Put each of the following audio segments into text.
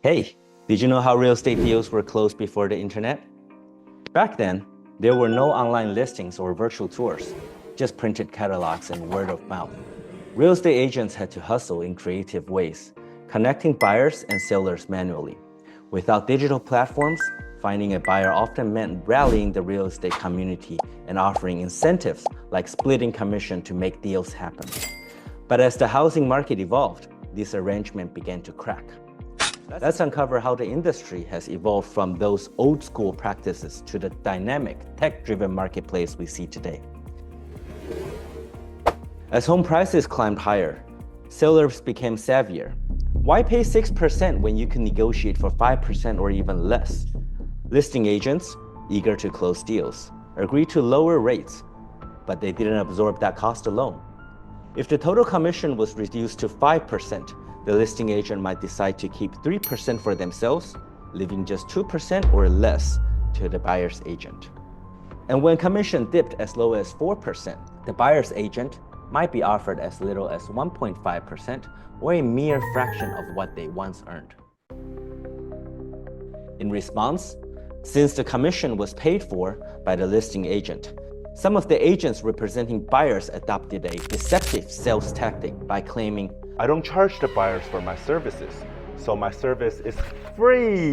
Hey, did you know how real estate deals were closed before the internet? Back then, there were no online listings or virtual tours, just printed catalogs and word of mouth. Real estate agents had to hustle in creative ways, connecting buyers and sellers manually. Without digital platforms, finding a buyer often meant rallying the real estate community and offering incentives like splitting commission to make deals happen. But as the housing market evolved, this arrangement began to crack. Let's uncover how the industry has evolved from those old school practices to the dynamic, tech-driven marketplace we see today. As home prices climbed higher, sellers became savvier. Why pay 6% when you can negotiate for 5% or even less? Listing agents, eager to close deals, agreed to lower rates, but they didn't absorb that cost alone. If the total commission was reduced to 5%, the listing agent might decide to keep 3% for themselves, leaving just 2% or less to the buyer's agent. And when commission dipped as low as 4%, the buyer's agent might be offered as little as 1.5% or a mere fraction of what they once earned. In response, since the commission was paid for by the listing agent, some of the agents representing buyers adopted a deceptive sales tactic by claiming, "I don't charge the buyers for my services, so my service is free."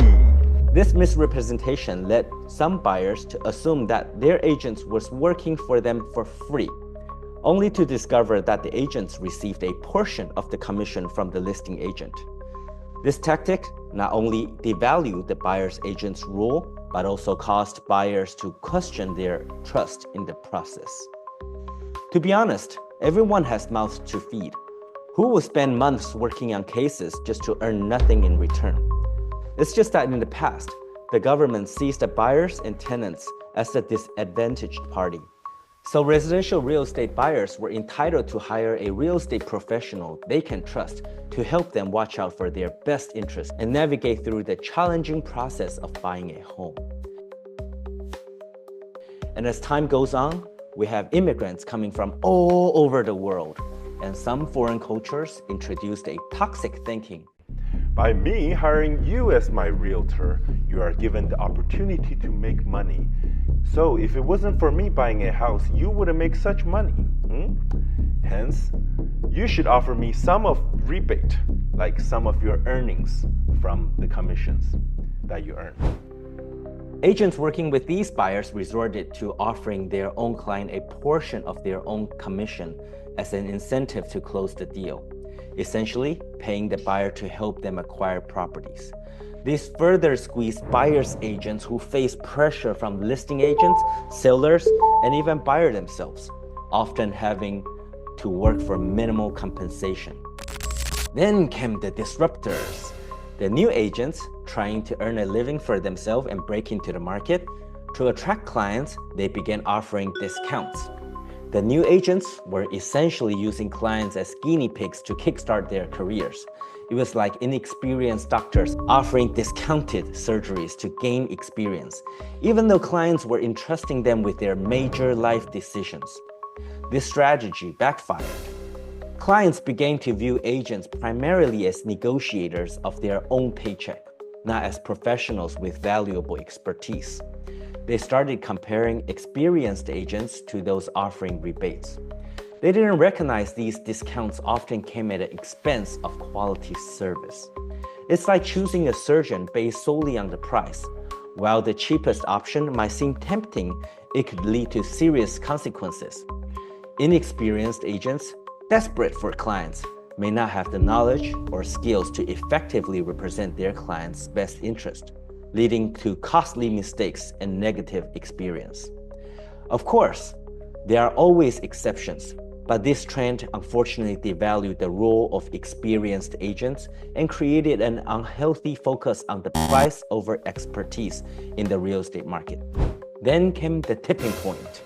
This misrepresentation led some buyers to assume that their agents was working for them for free, only to discover that the agents received a portion of the commission from the listing agent. This tactic not only devalued the buyer's agent's role, but also caused buyers to question their trust in the process. To be honest, everyone has mouths to feed. Who will spend months working on cases just to earn nothing in return? It's just that in the past, the government sees the buyers and tenants as the disadvantaged party. So residential real estate buyers were entitled to hire a real estate professional they can trust to help them watch out for their best interests and navigate through the challenging process of buying a home. And as time goes on, we have immigrants coming from all over the world, and some foreign cultures introduced a toxic thinking. By me hiring you as my realtor, you are given the opportunity to make money. So if it wasn't for me buying a house, you wouldn't make such money. Hence, you should offer me some of rebate, like some of your earnings from the commissions that you earn. Agents working with these buyers resorted to offering their own client a portion of their own commission as an incentive to close the deal, essentially paying the buyer to help them acquire properties. This further squeezed buyers' agents who face pressure from listing agents, sellers, and even buyers themselves, often having to work for minimal compensation. Then came the disruptors, the new agents trying to earn a living for themselves and break into the market. To attract clients, they began offering discounts. The new agents were essentially using clients as guinea pigs to kickstart their careers. It was like inexperienced doctors offering discounted surgeries to gain experience, even though clients were entrusting them with their major life decisions. This strategy backfired. Clients began to view agents primarily as negotiators of their own paycheck, not as professionals with valuable expertise. They started comparing experienced agents to those offering rebates. They didn't recognize these discounts often came at the expense of quality service. It's like choosing a surgeon based solely on the price. While the cheapest option might seem tempting, it could lead to serious consequences. Inexperienced agents, desperate for clients, may not have the knowledge or skills to effectively represent their client's best interest, leading to costly mistakes and negative experience. Of course, there are always exceptions, but this trend unfortunately devalued the role of experienced agents and created an unhealthy focus on the price over expertise in the real estate market. Then came the tipping point.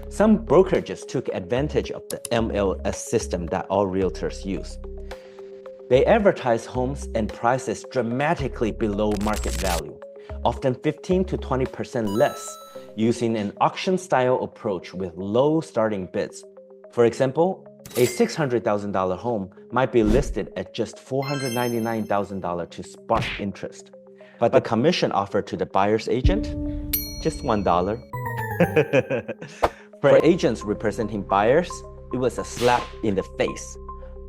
Some brokerages took advantage of the MLS system that all realtors use. They advertise homes and prices dramatically below market value, often 15 to 20% less, using an auction-style approach with low starting bids. For example, A $600,000 home might be listed at just $499,000 to spark interest. But the commission offered to the buyer's agent? Just $1. For agents representing buyers, it was a slap in the face.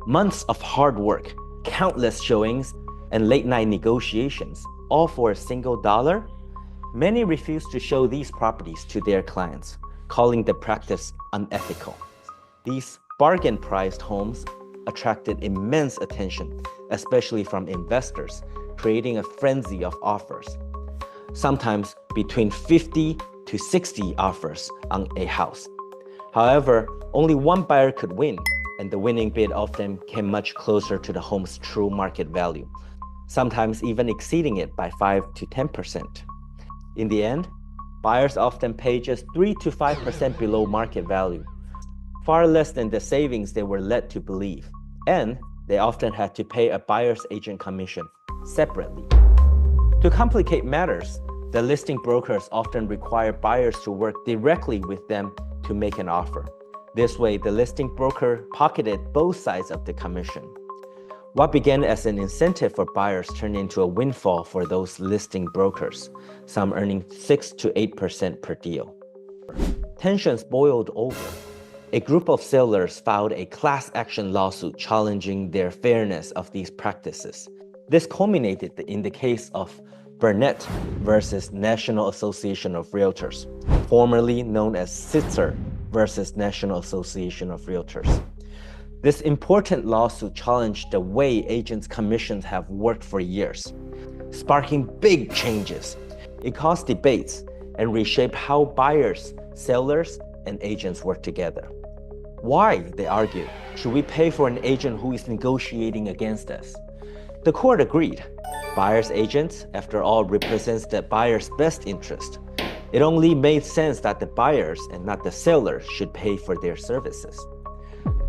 Months of hard work, countless showings, and late-night negotiations, all for a single dollar? Many refused to show these properties to their clients, calling the practice unethical. These bargain-priced homes attracted immense attention, especially from investors, creating a frenzy of offers. Sometimes between 50 to 60 offers on a house. However, only one buyer could win, and the winning bid often came much closer to the home's true market value, sometimes even exceeding it by 5 to 10%. In the end, buyers often pay just 3 to 5% below market value, far less than the savings they were led to believe, and they often had to pay a buyer's agent commission separately. To complicate matters, the listing brokers often require buyers to work directly with them to make an offer. This way, the listing broker pocketed both sides of the commission. What began as an incentive for buyers turned into a windfall for those listing brokers, some earning 6 to 8% per deal. Tensions boiled over. A group of sellers filed a class action lawsuit challenging their fairness of these practices. This culminated in the case of Burnett versus National Association of Realtors, formerly known as Sitzer versus National Association of Realtors. This important lawsuit challenged the way agents' commissions have worked for years, sparking big changes. It caused debates and reshaped how buyers, sellers, and agents work together. Why, they argued, should we pay for an agent who is negotiating against us? The court agreed. Buyer's agents, after all, represents the buyer's best interest. It only made sense that the buyers and not the sellers should pay for their services.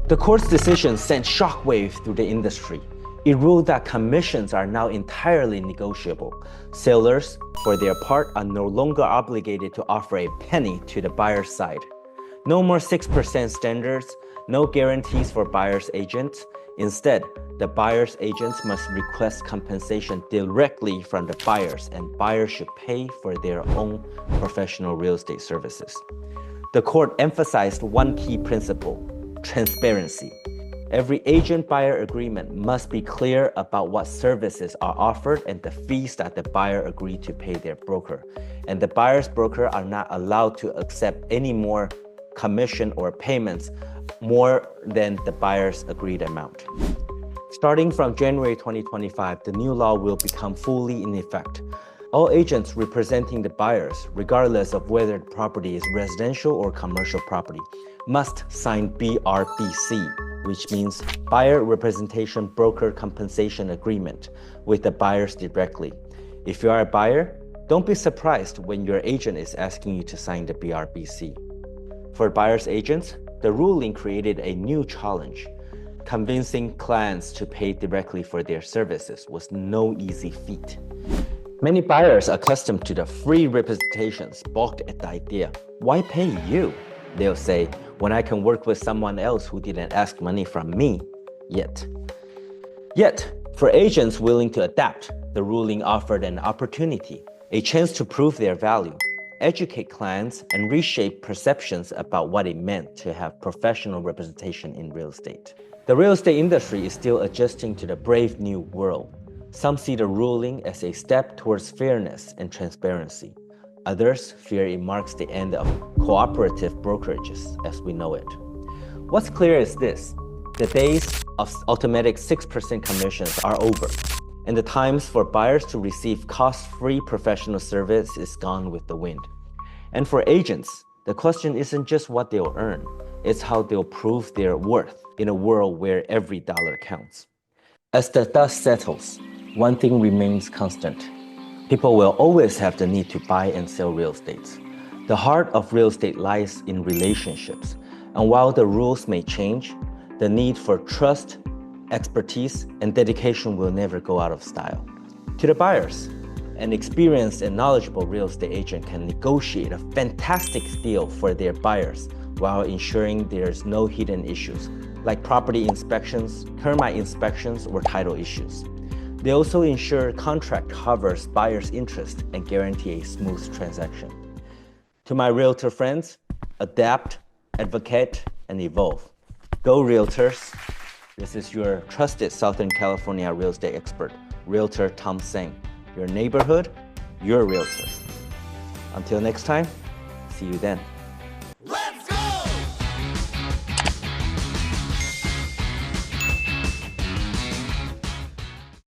The court's decision sent shockwaves through the industry. It ruled that commissions are now entirely negotiable. Sellers, for their part, are no longer obligated to offer a penny to the buyer's side. No more 6% standards, no guarantees for buyer's agents. Instead, the buyer's agents must request compensation directly from the buyers, and buyers should pay for their own professional real estate services. The court emphasized one key principle: transparency. Every agent-buyer agreement must be clear about what services are offered and the fees that the buyer agreed to pay their broker. And the buyer's broker are not allowed to accept any more commission or payments more than the buyer's agreed amount. Starting from January 2025, the new law will become fully in effect. All agents representing the buyers, regardless of whether the property is residential or commercial property, must sign BRBC, which means Buyer Representation Broker Compensation Agreement, with the buyers directly. If you are a buyer, don't be surprised when your agent is asking you to sign the BRBC. For buyer's agents, the ruling created a new challenge. Convincing clients to pay directly for their services was no easy feat. Many buyers accustomed to the free representations balked at the idea. Why pay you? They'll say, when I can work with someone else who didn't ask money from me yet. Yet, for agents willing to adapt, the ruling offered an opportunity, a chance to prove their value, educate clients, and reshape perceptions about what it meant to have professional representation in real estate. The real estate industry is still adjusting to the brave new world. Some see the ruling as a step towards fairness and transparency. Others fear it marks the end of cooperative brokerages as we know it. What's clear is this: the days of automatic 6% commissions are over, and the times for buyers to receive cost-free professional service is gone with the wind. And for agents, the question isn't just what they'll earn, it's how they'll prove their worth in a world where every dollar counts. As the dust settles, one thing remains constant. People will always have the need to buy and sell real estate. The heart of real estate lies in relationships, and while the rules may change, the need for trust, expertise, and dedication will never go out of style. To the buyers, an experienced and knowledgeable real estate agent can negotiate a fantastic deal for their buyers while ensuring there's no hidden issues, like property inspections, termite inspections, or title issues. They also ensure contract covers buyer's interest and guarantee a smooth transaction. To my realtor friends, adapt, advocate, and evolve. Go Realtors! This is your trusted Southern California real estate expert, Realtor Tom Tseng. Your neighborhood, your realtor. Until next time, see you then.